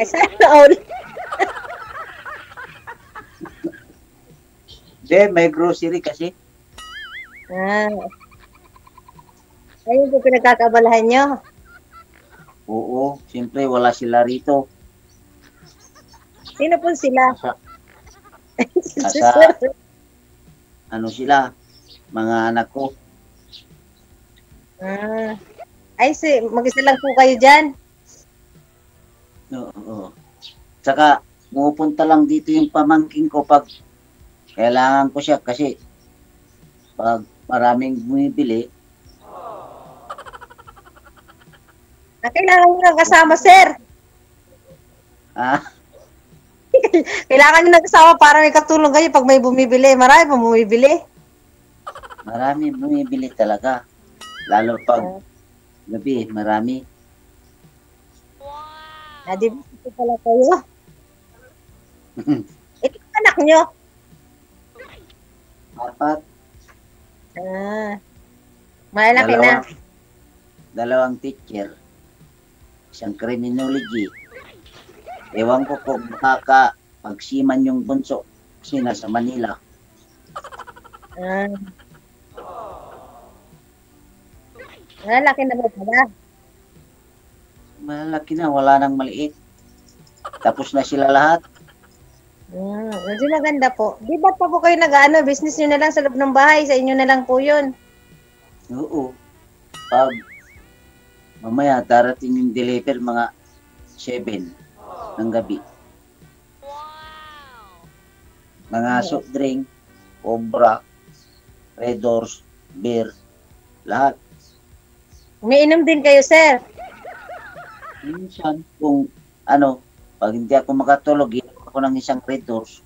Ay, sana all. Hindi, may grocery kasi. Ah, ayun po pinagkakabalahan nyo. Oo, siyempre wala sila rito. Sino po sila? Nasa, nasa ano sila, mga anak ko. Ah, ay, mag-isa lang po kayo dyan. Oo. Tsaka, pumupunta lang dito yung pamangking ko pag kailangan ko siya kasi pag maraming bumibili, Kailangan nyo ng kasama, sir. ah, Kailangan nyo ng kasama para may katulong kayo pag may bumibili. Marami pa bumibili. marami bumibili talaga. Lalo pag gabi, marami. Di ba ito pala kayo? Ito yung anak nyo. Apat, Malaki na. dalawang teacher, isang criminology. Ewan ko kung makakapagsiman yung bunso kasi nasa Manila. Malaki na ba pala? Malaki na, wala nang maliit. Tapos na sila lahat. Medyo maganda po. Di ba pa po kayo nag-ano? Business nyo na lang sa loob ng bahay. Sa inyo na lang po yun. Oo. Pag mamaya darating yung deliver mga 7 ng gabi. Mga soft drink, Cobra, Red Doors, beer, lahat. Umiinom din kayo, sir. Minsan, kung ano, pag hindi ako makatulog, inom ako ng isang Red Doors.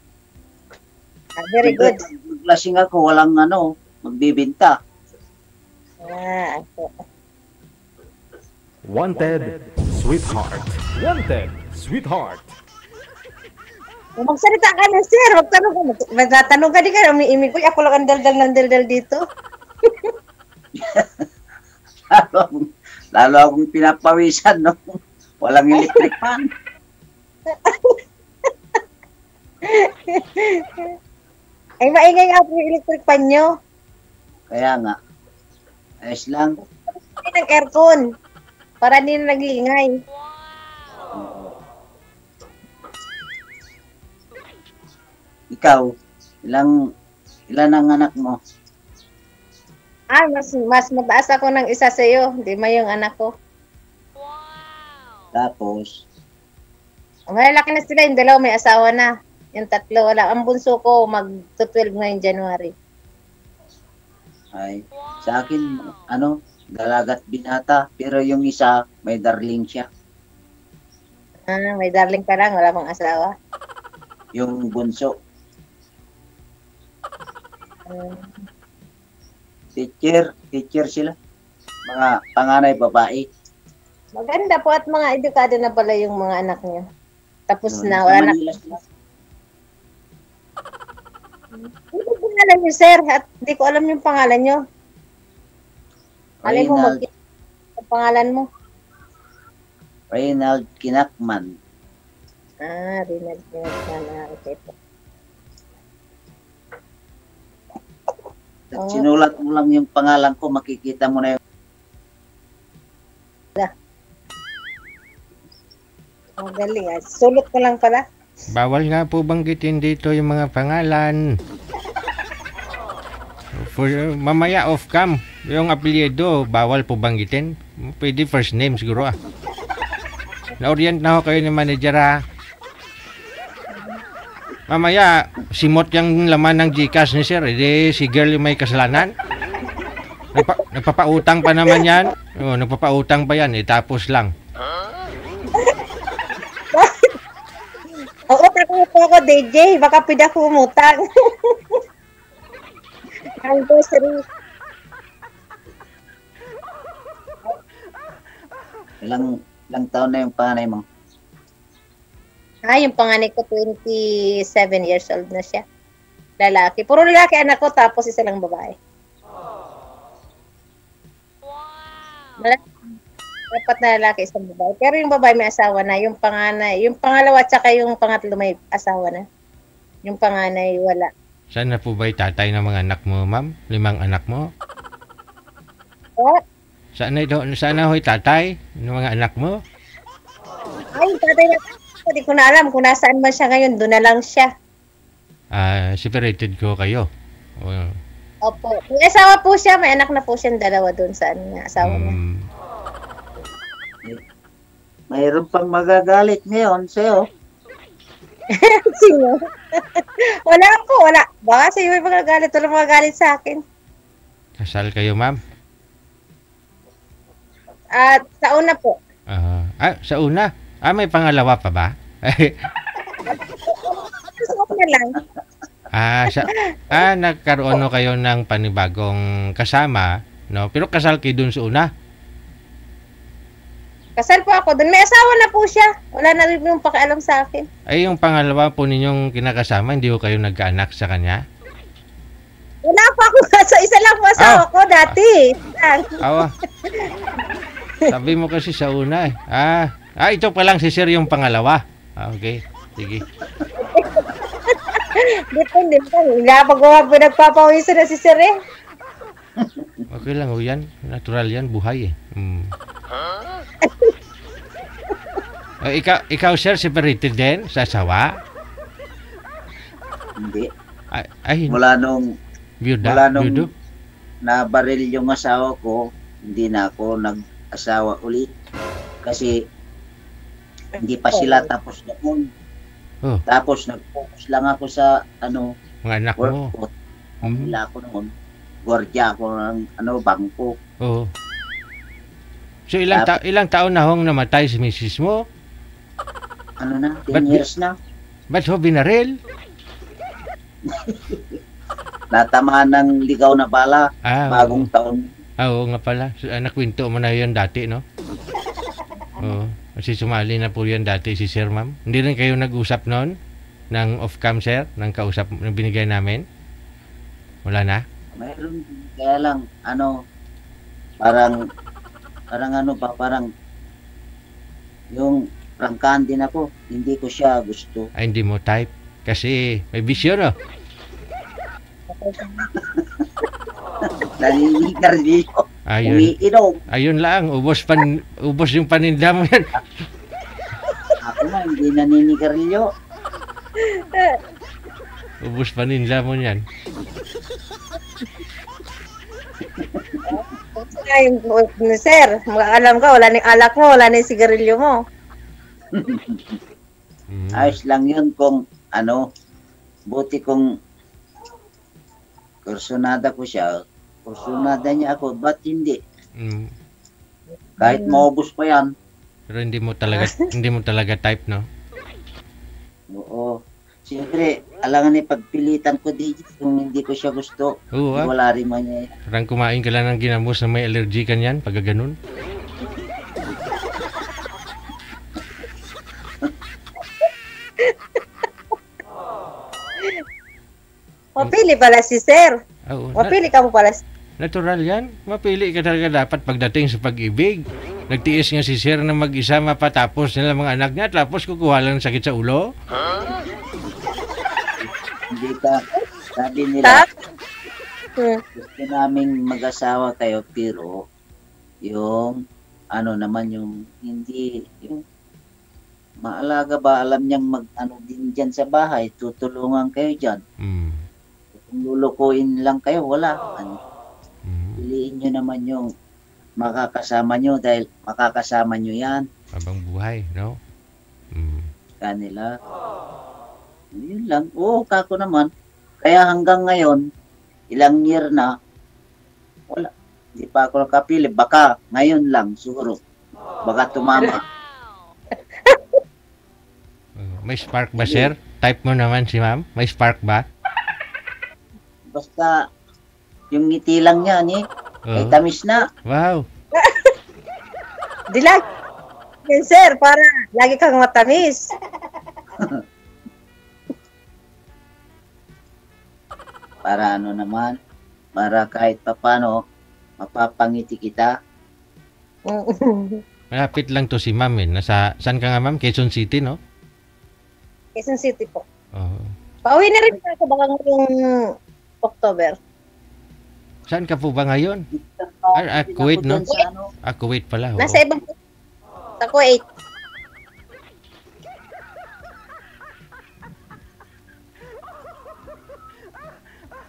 Very good. Maglasing ako, walang ano, magbibinta. Wanted, sweetheart. Wanted, sweetheart. Kung magsalita ka na, sir. Magtanong ka. Magtatanong ka di ka. Umiimig ko. Ako lang ang daldal dito. lalo akong pinapawisan, no? Walang electric fan. Ay, maingay nga po yung electric fan nyo. Kaya nga, ayos lang. Hindi ng aircon. Para hindi na nag-iingay. Ikaw, ilan ang anak mo? Mas mataas ako ng isa sa iyo. Hindi ma yung anak ko. Tapos, Malalaki na sila. Yung dalawa may asawa na. Yung tatlo wala. Ang bunso ko mag-12 ngayong January. ay, sa akin, ano, dalagat binata. Pero yung isa, may darling siya. May darling pa lang. Wala pang asawa. Yung bunso. Teacher sila. Mga panganay babae. Maganda po at mga edukado na pala yung mga anak niyo. Tapos na, Sa wala na. Manila sila. Ano yung pangalan niyo, sir? At hindi ko alam yung pangalan niyo. Alin mo ang pangalan mo? Reynald Kinakman. Rinald Kinakman. Okay po. At sinulat mo lang yung pangalan ko, makikita mo na yung Magaling ah. Sulot ko lang pala. Bawal nga po banggitin dito yung mga pangalan. For mamaya off cam, yung apelyido bawal po banggitin. Pwede first name siguro ah. Na-orient na ako kayo ni manager ah. Mamaya simot yung laman ng GCash ni sir, edi si girl yung may kasalanan. Nagpapautang pa naman yan. Nagpapautang pa yan, tapos lang. Oo, takot ako, DJ. Baka pwede ako umutang. Ang grocery. ilang taon na yung panganay mo? Yung panganay ko, 27 years old na siya. Lalaki. Puro lalaki anak ko, tapos isa lang babae. Dapat na lalaki isang babae. Pero yung babae may asawa na, yung panganay, yung pangalawa at saka yung pangatlo may asawa na. Yung panganay wala. Saan na po ba'y tatay ng mga anak mo, ma'am? 5 anak mo? Oh, Saan na ho'y tatay ng mga anak mo? ay, tatay na. Hindi ko na alam kung nasaan man siya ngayon. Doon na lang siya. Separated ko kayo. O, Opo. May asawa po siya. May anak na po siyang dalawa doon sa asawa niya. Mayroon pang magagalit ngayon sa'yo. Sino? Wala po, wala. Baka sa'yo may magagalit. Wala magagalit sa akin. kasal kayo, ma'am? At sa una po. Sa una? May pangalawa pa ba? Sa una lang. Nagkaroon no kayo ng panibagong kasama, no? Pero kasal kayo dun sa una? Kasal po ako doon. May asawa na po siya. Wala na rin yung pakialam sa akin. Ay, yung pangalawa po ninyong kinakasama, hindi ko kayo nagkaanak sa kanya? Wala pa ako. Sa isa lang po asawa ko dati. Awa. Sabi mo kasi sa una eh. Ito pa lang si Sir yung pangalawa. Okay. Sige. Depende pa. Pag nagpapawisan na si Sir eh. Okay lang o yan. Natural yan. Buhay eh. Ikaw Sir, separated din sa asawa? Hindi. Ay, Mula nung Byuda? nabaril yung asawa ko, hindi na ako nag-asawa ulit. Kasi hindi pa sila tapos noon. Oh. Tapos nag-focus lang ako sa Mga anak work mo. ko. Wala ako noon. Gwardiya ako ng bangko. Oo. So ilang taon na hong namatay si misis mo? 10 Ba't- years na. Ba't ho binaril? Natamaan ng ligaw na bala. Bagong taon. Oo nga pala. So, nakwento mo na yun dati, no? Oo. Kasi sumali na po yan dati si Sir, ma'am. Hindi rin kayo nag-usap noon ng off-cam, Sir? Ng kausap na binigay namin? Wala na? Mayroon. Kaya lang, parang yung prangkahan din ako. Hindi ko siya gusto. Ay, hindi mo type. Kasi may bisyo, no? Naninigar dito. Ayun. Umiinom. Ayun lang. Ubos yung paninda mo yan. Ako na, hindi naninigarilyo. Ubos paninda mo yan. Sir, alam ka, wala nang alak mo, wala nang sigarilyo mo. Ayos lang yun kung buti kung kursunada ko siya, kursunada niya ako, ba't hindi? Kahit maubos pa yan. Pero hindi mo talaga type, no? Oo. Siyempre, alangan pagpilitan ko dito kung hindi ko siya gusto. Oo, Wala rin man niya. Parang kumain ka lang ng ginamos na may allergy ka niyan, pag ganun. Mapili pala si Sir. Oo, Mapili ka mo pala. natural yan. Mapili ka talaga dapat pagdating sa pag-ibig. Nagtiis nga si Sir na mag-isa mapatapos nila mga anak niya, tapos kukuha lang ng sakit sa ulo. Hindi ka, sabi nila, gusto naming mag-asawa kayo, pero yung naman yung hindi, yung maalaga ba, alam niyang din dyan sa bahay, tutulungan kayo dyan. Kung lulukuin lang kayo, wala. Piliin nyo naman yung makakasama nyo dahil makakasama nyo yan. Habang buhay, no? Kanila. Yun lang. Oo, kako naman. Kaya hanggang ngayon, ilang year na, wala. Hindi pa ako nakapili. Baka ngayon lang, siguro. Baka tumama. May spark ba, Sir? Type mo naman si ma'am. May spark ba? Basta, yung ngiti lang niya, ay tamis na. Wow. Dilag. Yan, Sir, para lagi kang matamis. Para naman, para kahit papano, mapapangiti kita. Malapit lang to si ma'am eh. Saan ka nga ma'am? Quezon City, no? Quezon City po. Oo. Pauwi na rin ako baka ngayong October. Saan ka po ba ngayon? Kuwait, no? Kuwait pala. Oo. Nasa ibang sa Kuwait.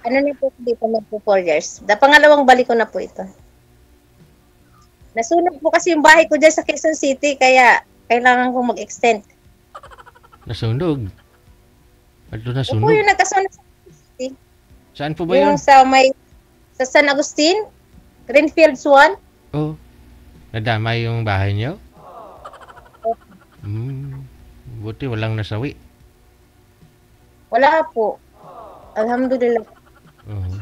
Ano na po dito na po 4 years. Pangalawang balik ko na po ito. Nasunog po kasi yung bahay ko dyan sa Quezon City, kaya kailangan kong mag-extend. Nasunog? Ano Ito nasunog? po yung nagkasunog sa Quezon City. Saan po ba yun? Yung sa San Agustin, Greenfields 1. Oh. Nadamay yung bahay niyo? Buti walang nasawi. Wala po. Alhamdulillah. Oo.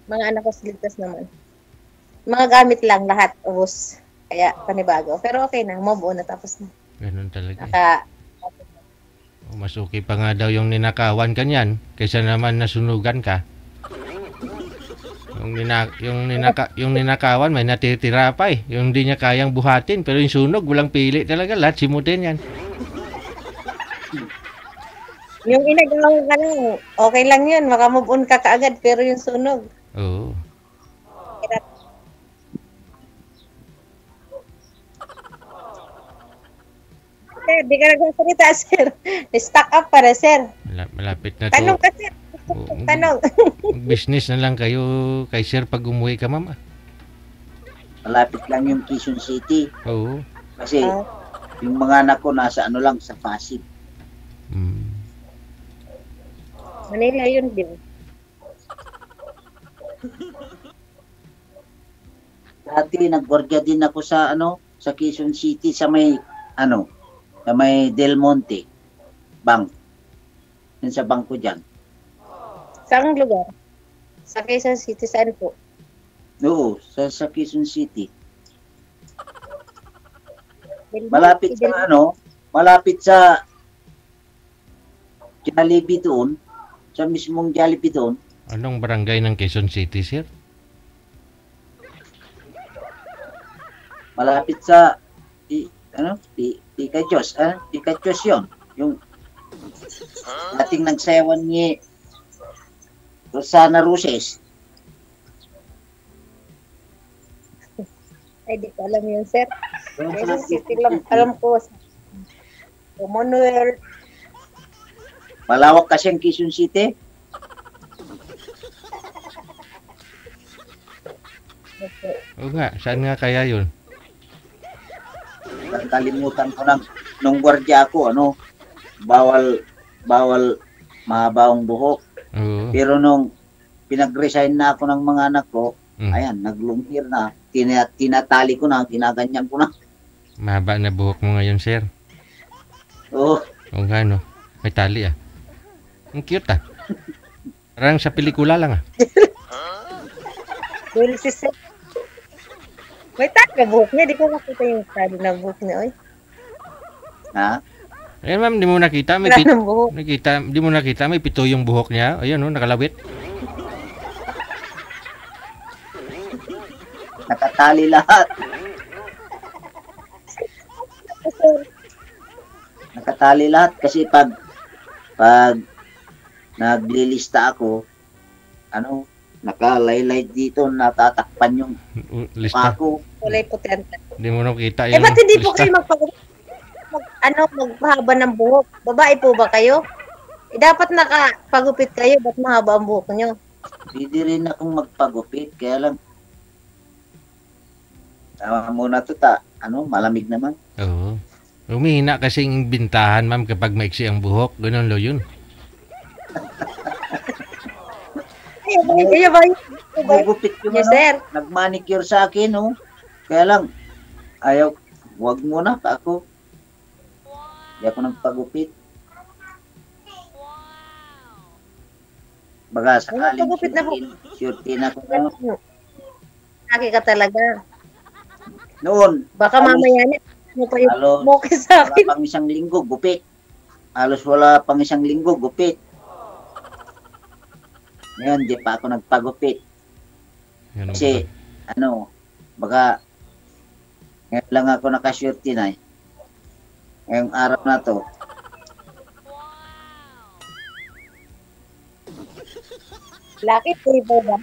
Mga anak ko ligtas naman. Mga gamit lang lahat, ubos. Kaya panibago. Pero okay na, move on na, tapos na. Ganun talaga. Mas okay pa nga daw yung ninakawan ka niyan kaysa naman nasunugan ka. Yung ninakawan may natitira pa eh. Yung hindi niya kayang buhatin. Pero yung sunog, walang pili talaga. Lahat simutin yan. Yung inagawa ka lang, okay lang yun. Makamove on ka kaagad. Pero yung sunog. Oo. Sir, di ka nagsasalita, sir. Stuck up para, sir. Malapit na to. Tanong ka, sir. Tanong. Business na lang kayo kay sir pag umuwi ka, mama. Malapit lang yung Quezon City. Oo. Kasi yung mga anak ko nasa ano lang, sa Pasig. Manila yun din. Dati nagwardya din ako sa sa Quezon City sa may sa may Del Monte Bank. Yun sa bangko diyan. Saan lugar? Sa Quezon City, saan po? Oo, sa Quezon City. Malapit sa malapit sa Jollibee doon, sa mismong Jollibee doon. Anong barangay ng Quezon City, sir? Malapit sa Pikachos, Pikachos 'yon. Yung dating nagsayawan ni Rosana Ruses. Ay, di ko alam yun, sir. Quezon City lang, alam ko. Commonwealth. Malawak kasi ang Quezon City. Oo nga, saan nga kaya yun? Kalimutan ko nung gwardiya ako, bawal mahaba ang buhok. Oo. Pero nung pinag-resign na ako ng mga anak ko, ayan, naglungkir na. Tinatali ko na, tinaganyan ko na. Mahaba na buhok mo ngayon, sir. Oo. Oo nga, no? May tali, ah. Ang cute, ah. Parang sa pelikula lang, ah. Dul si sir. May tali buhok niya. Di ko makita yung tali na buhok niya, oy. Ha? Ayan, ma'am, di mo nakita. Wala ng buhok. Di mo nakita, may pito yung buhok niya. Ayan, no, nakalawit. Nakatali lahat. Nakatali lahat kasi pag naglilista ako, nakalaylay dito, natatakpan yung Lista. ako. Kulay puti. Di mo nakita Eh, yung ba't hindi po lista. kayo magpahaba ng buhok? Babae po ba kayo? Eh, dapat nakapagupit kayo. Ba't mahaba ang buhok nyo? Pwede rin akong magpagupit, kaya lang tama muna to malamig naman. Oo. Humihina kasi yung bintahan, ma'am, kapag maiksi ang buhok. Ganun lo yun. Ay, ba? Magupit yung Yes, sir. nagmanicure sa akin, Kaya lang, wag muna pa ako. Hindi ako nagpagupit. Baga sakaling Nagpagupit na po. surety na ko. Laki ka talaga. Noon, Baka mamaya niya. Ano pa yung Halos, moke sa wala akin? pang isang linggo, gupit. Halos wala pang isang linggo, gupit. Ngayon, di pa ako nagpagupit. Ganun Kasi, ba? Baka ngayon lang ako nakaswerte na ngayong araw na to. Lucky favor ba?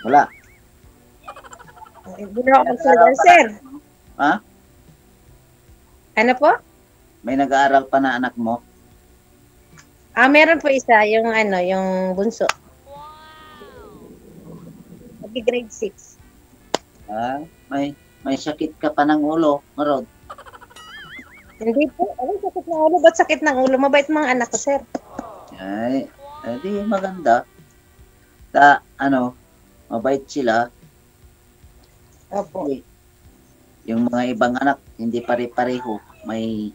Wala. Hindi na ako magsalita, sir. Ha? Ano po? May nag-aaral pa na anak mo? Meron po isa, yung ano, yung bunso. Grade 6. May sakit ka pa ng ulo, Marod. Hindi po. Ano, sakit ng ulo? Ba't sakit ng ulo? Mabait mga anak ko, sir. Ay, di maganda. Mabait sila. Opo. Yung mga ibang anak, hindi pare-pareho. May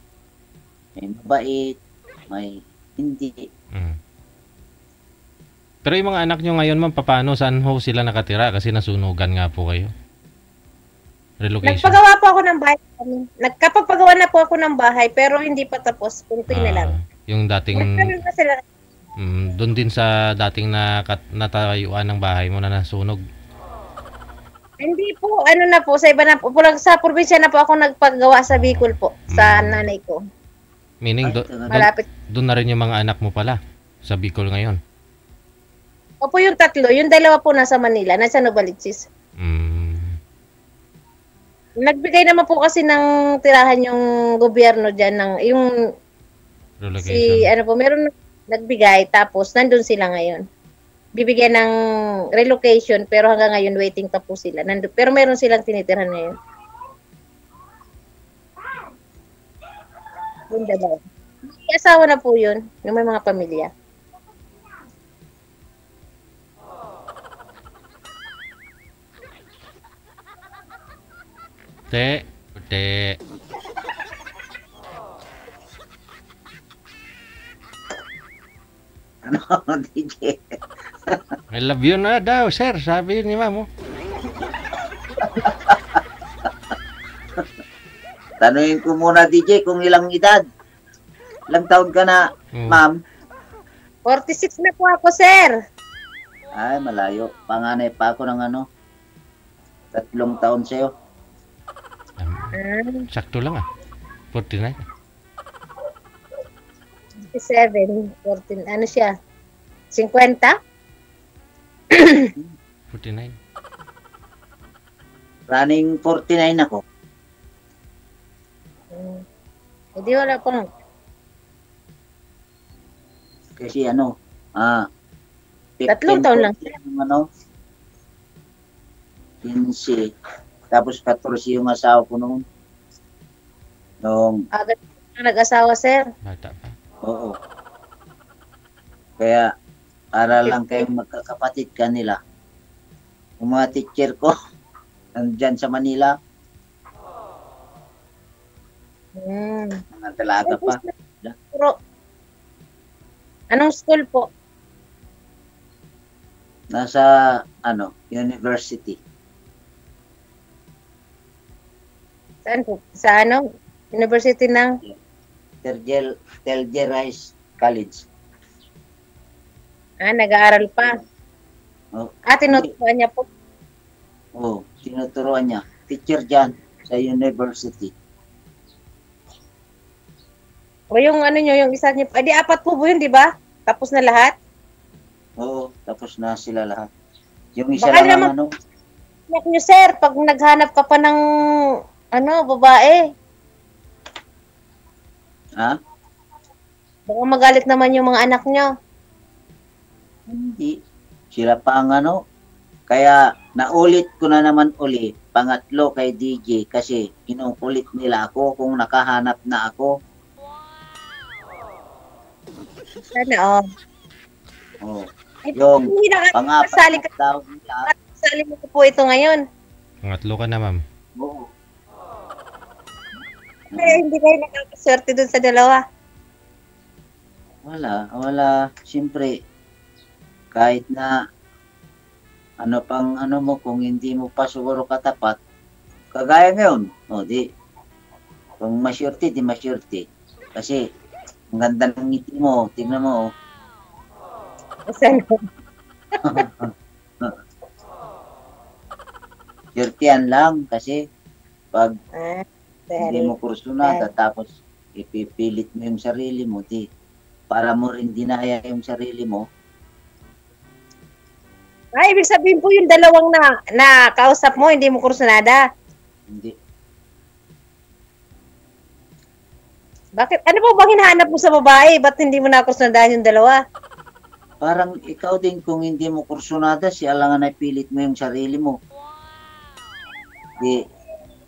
mabait, may hindi. Pero yung mga anak nyo ngayon, ma'am, paano? Saan ho sila nakatira? Kasi nasunugan nga po kayo. Relocation. Nagpagawa po ako ng bahay. Nagkapagpagawa na po ako ng bahay, pero hindi pa tapos. Kunti na lang. Yung dating... Nagkaroon na sila. Doon din sa dating natayuan ng bahay mo na nasunog. Hindi po, ano na po, sa iba na po. Sa probinsya na po ako nagpagawa sa Bicol po, sa nanay ko. Meaning, Malapit. doon na rin yung mga anak mo pala sa Bicol ngayon. Opo, yung tatlo. Yung dalawa po nasa Manila, nasa Novaliches. Nagbigay naman po kasi ng tirahan yung gobyerno dyan, yung Relocation. meron nagbigay, tapos nandun sila ngayon. Bibigyan ng relocation, pero hanggang ngayon waiting pa po sila. Pero meron silang tinitirhan ngayon. Yung dalawa. May asawa na po yun, yung may mga pamilya. Te. Ano, DJ? I love you na daw, sir. Sabi ni ma'am. Tanungin ko muna, DJ, kung ilang edad. Ilang taon ka na, ma'am? 46 na po ako, sir. Ay, malayo. Panganay pa ako ng 3 taon sa'yo. Sakto lang 49. 57, 14, ano siya? 50? 49. Running 49 ako. Hindi wala pa. Kasi 3 taon lang. 15. Tapos 14 yung asawa ko noon. Agad na nag-asawa, sir. Bata pa. Oo. Kaya, para lang kayong magkakapatid kanila. Yung mga teacher ko, nandyan sa Manila, mga dalaga pa. Pero, anong school po? Nasa, university. Saan po? Sa University ng? Telge Rice College. Nag-aaral pa. Oh. Tinuturuan niya po. Oo, tinuturuan niya. Teacher dyan sa university. O yung yung isa niyo, di 4 po yun, di ba? Tapos na lahat? Oo, tapos na sila lahat. Yung isa Baka lang naman, anak niyo, sir, pag naghanap ka pa ng, babae. Ha? Baka magalit naman yung mga anak niyo. Hindi. Sila pa ang Kaya naulit ko na naman uli, pangatlo kay DJ kasi inuulit nila ako kung nakahanap na ako. Sana, Oh. Yung pangapat daw nila. Sali mo po ito ngayon. Pangatlo ka na, ma'am. Oo. Hindi kayo nakakaswerte dun sa dalawa. Wala. Siyempre, kahit na kung hindi mo pa siguro katapat, kagaya ngayon, di, kung masyurti, di masyurti. Kasi, ang ganda ng ngiti mo, tingnan mo, Saan? Syurtian lang kasi pag Ah, hindi mo kursunada tapos ipipilit mo yung sarili mo, di para mo rin dinaya yung sarili mo. ibig sabihin po yung dalawang na kausap mo, hindi mo kursunada. Hindi. Bakit? Ano po bang hinahanap mo sa babae? Ba't hindi mo nakursunadahan yung dalawa? Parang ikaw din kung hindi mo kursunada, si alangan ay pilit mo yung sarili mo. Di,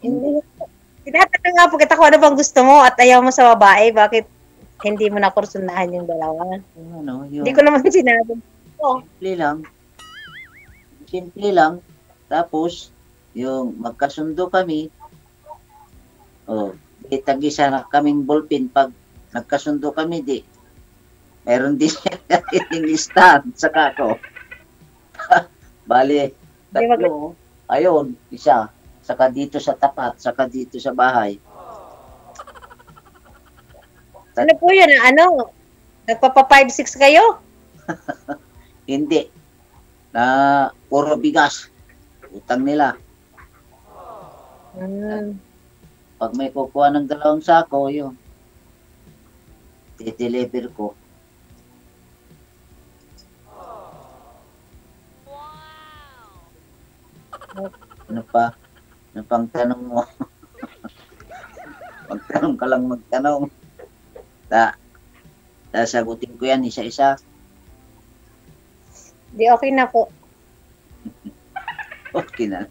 Hindi. Tinatanong nga po kita kung ano bang gusto mo at ayaw mo sa babae. Bakit hindi mo nakursundahan yung dalawa? ano, yung Hindi ko naman sinabi. Oh. simple lang. Tapos, yung magkasundo kami, tag-isa na kaming ballpen pag nagkasundo kami, di, meron din siya yung stand sa kako. Bali, tatlo, ayun, isa, saka dito sa tapat, saka dito sa bahay. Ano po yun? Ano? Nagpapa 5-6 kayo? Hindi. Na puro bigas. Utang nila. Pag may kukuha ng 2 sako, yun. Titiliver ko. Ano pa? Ano pang tanong mo? Magtanong ka lang magtanong. Sasagutin ko yan isa-isa. Di okay na po. Okay na.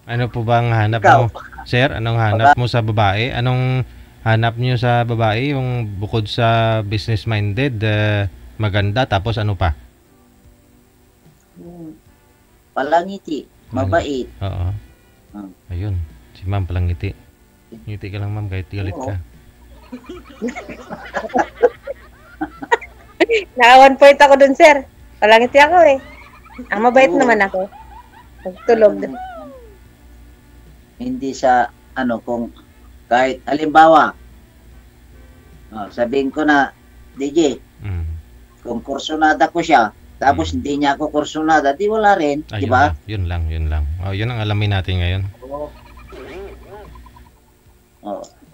Ano po bang hanap Ikaw? mo? Sir, anong hanap mo sa babae? Anong hanap niyo sa babae? Yung bukod sa business-minded, maganda, tapos ano pa? Palangiti. Mabait. Oo. Hmm. Ayun. Si ma'am palang ngiti. Ngiti ka lang ma'am kahit galit ka. Naka 1 point ako dun, sir. Palangiti ako eh. Ang mabait naman ako. Magtulog. Hindi sa kung kahit halimbawa sabihin ko na DJ, kung kursunada ko siya tapos hindi niya ako kursunada, di wala rin, di ba? Yun lang. Yun ang alamin natin ngayon.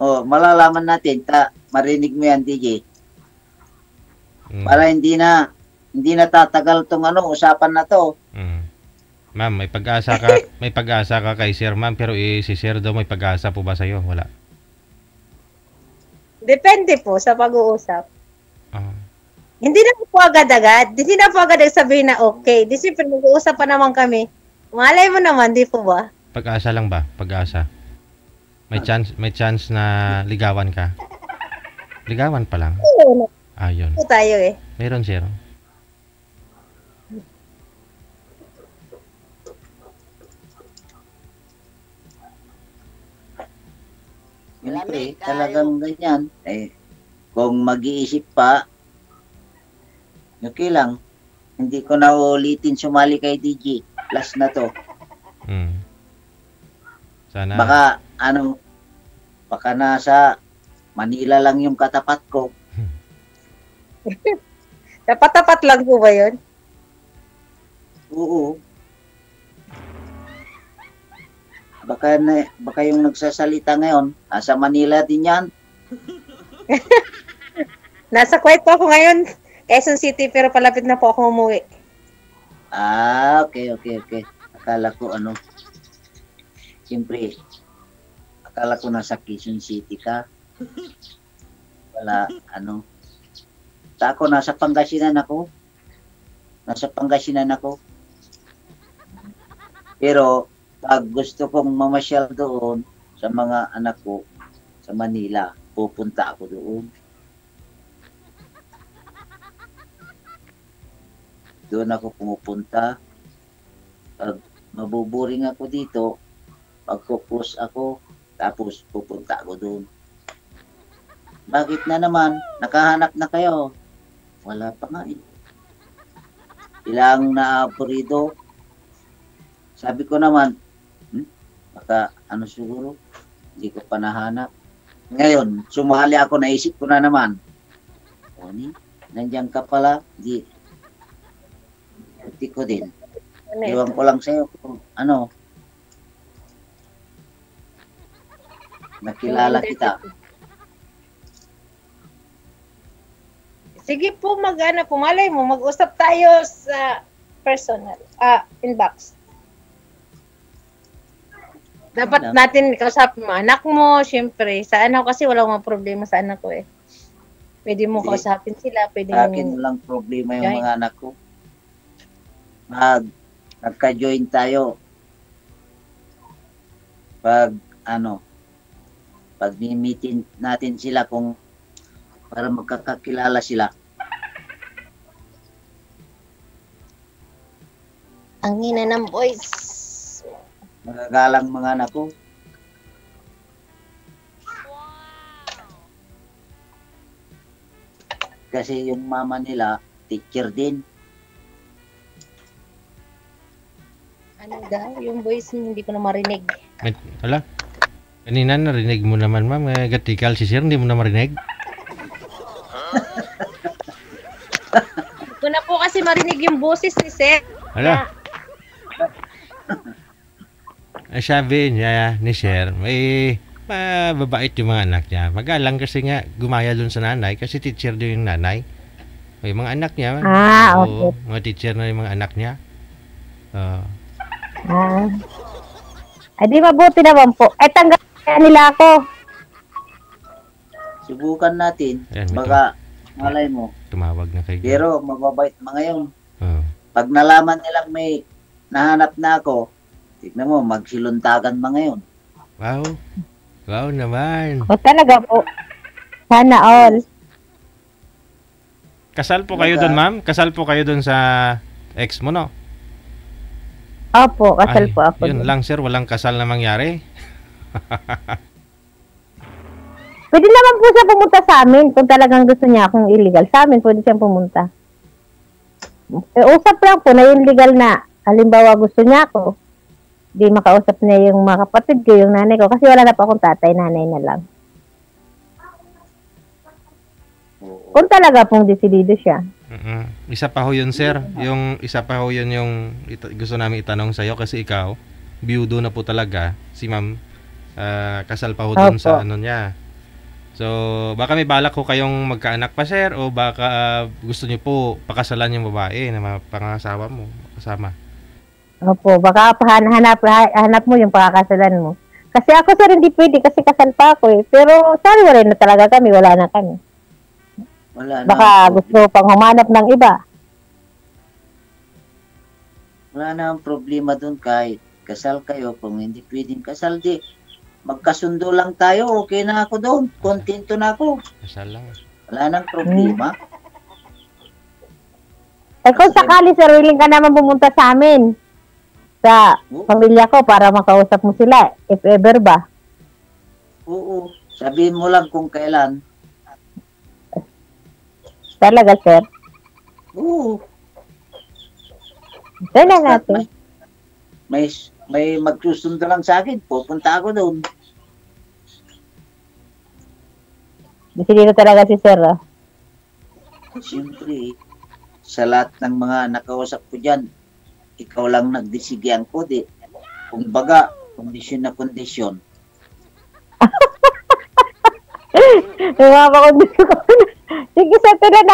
Malalaman natin, marinig mo yan, DJ. Para hindi na tatagal tong usapan na to. Ma'am, may pag-asa ka kay Sir Ma'am, pero si Sir daw may pag-asa po ba sa'yo? Wala. Depende po sa pag-uusap. Hindi na po agad-agad. Hindi na po agad sabihin na okay. Di siyempre mag-uusap pa naman kami. Malay mo naman, di po ba? Pag-asa lang ba? Pag-asa. May chance na ligawan ka. Ligawan pa lang. Oo. Ayun. Po tayo eh. Meron, Sir. Siyempre, talagang ganyan. Kung mag-iisip pa, okay lang. Hindi ko na ulitin sumali kay DJ. Last na to. Sana. Baka nasa Manila lang yung katapat ko. Tapat-tapat lang po ba yun? Oo. Baka yung nagsasalita ngayon, nasa Manila din yan. Nasa Kuwait po ako ngayon. Quezon City, pero palapit na po ako umuwi. Okay. Akala ko siyempre, akala ko nasa Quezon City ka. Wala, ako, nasa Pangasinan ako. Pero, pag gusto kong mamasyal doon sa mga anak ko sa Manila, pupunta ako doon. Doon ako pumupunta. Pag mabuburing ako dito, pag-focus ako, tapos pupunta ako doon. Bakit na naman? Nakahanap na kayo? Wala pa nga eh. Ilang naapurido. Sabi ko naman, Baka ano siguro, hindi ko pa nahanap. Ngayon, sumali ako, naisip ko na naman. O, nandiyan ka pala, di ko din. Iwan ko lang sa'yo kung ano, nakilala kita. Sige po, pumalay mo, mag-usap tayo sa personal, inbox. Dapat natin kausapin mo anak mo, syempre. Sa anak kasi wala akong problema sa anak ko eh. Pwede mo kausapin sila, pwede Sa akin walang problema yung mga anak ko. Nagka-join tayo. Pag mi-meeting natin sila para magkakakilala sila. Ang hina ng voice. Magagalang mga anak ko. Kasi yung mama nila, teacher din. Ano daw? Yung voice hindi ko na marinig. Hala? Kanina narinig mo naman, ma'am. Gatikal si sir, hindi mo na marinig? Hindi ko na po kasi marinig yung boses ni sir. Hala? Ay, sabi niya ni sir, may mababait yung mga anak niya. Magalang kasi nga gumaya dun sa nanay kasi teacher din yung nanay. May mga anak niya. Okay. Mga teacher na yung mga anak niya. Ay, di mabuti naman po. Ay, tanggapin nila ako. Subukan natin. Ayan, baka malay mo. Tumawag na kay Pero mababait mga yun. Oh. Pag nalaman nilang may nahanap na ako, tignan mo, magsiluntagan mga yun. Wow. Wow naman. O talaga po. Sana all. Kasal po kayo doon, ma'am? Kasal po kayo doon sa ex mo, no? Opo, kasal Ay, po ako. Yun lang, sir. Walang kasal na mangyari. Pwede naman po siya pumunta sa amin kung talagang gusto niya akong illegal. Sa amin, pwede siyang pumunta. Usap lang po na yung legal na. Halimbawa, gusto niya ako. Di makausap niya yung mga kapatid ko, yung nanay ko. Kasi wala na pa akong tatay, nanay na lang. Kung talaga pong desidido siya. Isa pa ho yun, sir. Isa pa ho yun yung gusto namin itanong sa'yo kasi ikaw, biyudo na po talaga. Si ma'am, kasal pa ho dun sa ano niya. So, baka may balak ko kayong magkaanak pa, sir, o baka gusto niyo po pakasalan yung babae na pangasawa mo kasama. Opo, baka hanap mo yung pakakasalan mo. Kasi ako, sir, hindi pwede kasi kasal pa ako eh. Pero sorry, wala na talaga kami, wala na kami. Wala na. Baka gusto pang humanap ng iba. Wala na ang problema dun kahit kasal kayo. Kung hindi pwedeng kasal, di magkasundo lang tayo, okay na ako doon. Kontento na ako. Kasal lang. Wala nang problema. Eh kung sakali, sir, willing ka naman pumunta sa amin. Sa pamilya ko para makausap mo sila. If ever ba? Oo. Sabihin mo lang kung kailan. Talaga, sir? Oo. Ito na natin. May magsusundo lang sa akin. Pupunta ako doon. Dito talaga si sir, ah. Siyempre, sa lahat ng mga nakausap ko dyan, ikaw lang nagdesigyan ko, di. Kung baga, kondisyon na kondisyon. May mga pakondisyon ko. Sige, sir, tinan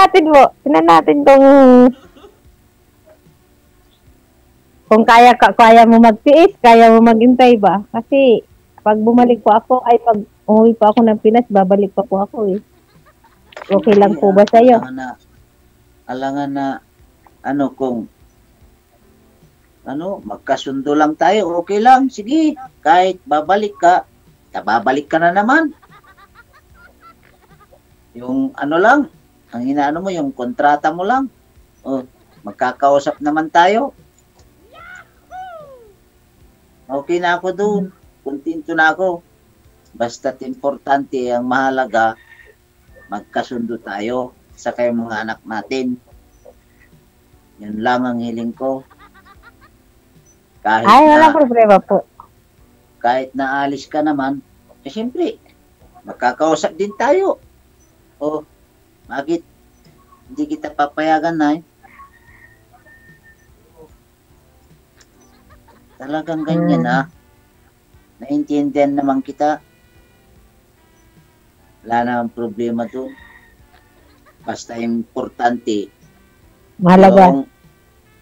natin kung kaya mo magtiis, kaya mo maghintay ba? Kasi, pag bumalik po ako, pag umuwi po ako ng Pinas, babalik pa po ako eh. Okay lang po ba sa'yo? Alangan na, kung magkasundo lang tayo, okay lang, sige, kahit babalik ka na naman. Yung lang, ang inaano mo, yung kontrata mo lang, magkakausap naman tayo. Okay na ako doon, kontento na ako. Basta't importante, ang mahalaga, magkasundo tayo sa kayong mga anak natin. Yan lang ang hiling ko. Kahit wala problema po. kahit naalis ka naman, eh siyempre, magkakausap din tayo. O, bakit hindi kita papayagan na Talagang ganyan Naintindihan naman kita. Wala namang problema doon. Basta importante, yung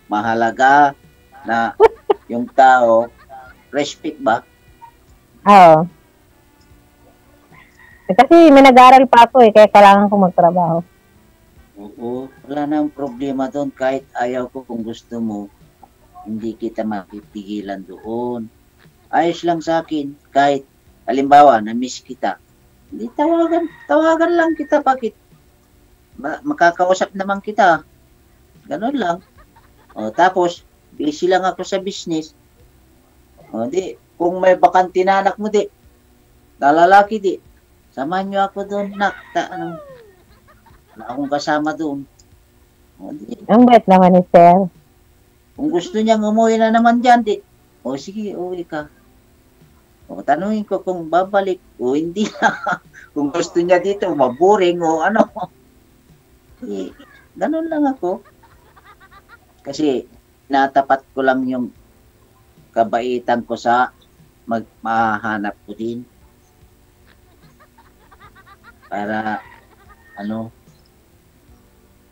mahalaga na yung tao, respect ba? Oo. Kasi may nag-aaral pa ako kaya kailangan ko magtrabaho. Oo, wala namang problema doon. Kahit ayaw ko, kung gusto mo, hindi kita mapipigilan doon. Ayos lang sa akin. Kahit, halimbawa, na-miss kita. Hindi, tawagan lang kita. Bakit? Makakausap naman kita. Ganon lang. O, tapos, busy lang ako sa business. O, di, kung may bakante na anak mo, di, lalaki, di, samahan nyo ako doon, nak. Wala akong kasama doon. O, di. Ang bait naman ni Sir. Kung gusto niyang umuwi na naman dyan, di, o sige, uwi ka. O, tanungin ko kung babalik o hindi na. Kung gusto niya dito, maboring o ano. Ganun lang ako. Kasi, natapat ko lang yung kabaitan ko sa mahanap ko din. Para,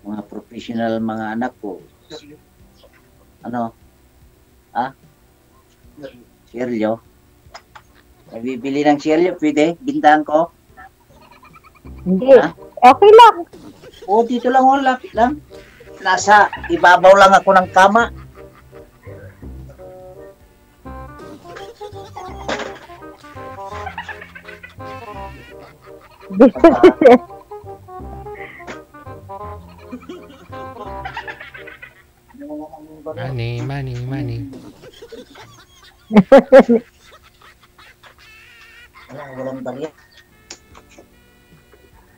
mga professional mga anak ko. Seryo? Bibili ng seryo, pwede? Bintahan ko? Hindi. Okay lang. Oo, dito lang ako, lapit lang. Nasa ibabaw lang ako ng kama. Money. Walang barya.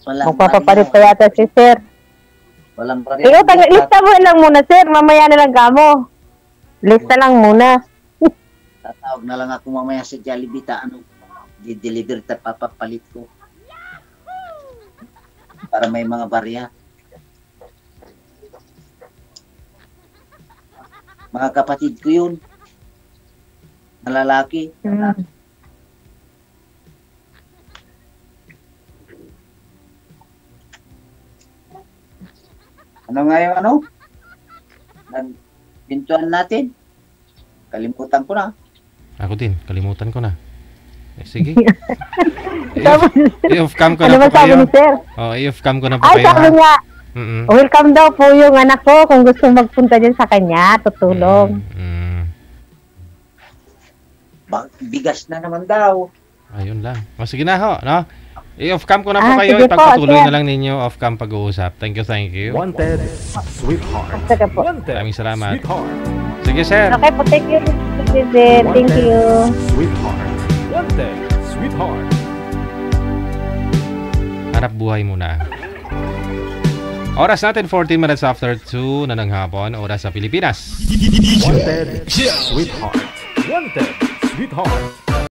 Magpapapalit pa yata si Sir. Walang barya. Ikaw, lista mo lang muna, Sir. Mamaya na lang kamo. Lista lang muna. Tatawag na lang ako mamaya sa Jollibee di-deliver papapalit ko. Para may mga barya. Mga kapatid ko yun. Malalaki. Ano nga yung Nagpintuan natin. Kalimutan ko na. Ako din, kalimutan ko na. Sige. I-off cam ko na po sabi kayo. ni Sir? I-off cam ko na po Ay, kayo. sabi niya, welcome daw po yung anak ko kung gusto magpunta dyan sa kanya, tutulong. Bigas na naman daw. Ayun lang. Sige na ho, no? I-off cam ko na po kayo. Sige po, Ipagpatuloy Sir. na lang ninyo off cam pag-uusap. Thank you. Wanted, sweetheart. Sige po. Wanted, Maraming salamat. sweetheart. Sige, sir. Okay po, thank you. Sir. Thank you. Sweetheart. Wanted, sweetheart. Harap buhay muna. Oras natin 14 minutes after 2 na ng hapon. Oras sa Pilipinas. Wanted, sweetheart. Wanted, sweetheart.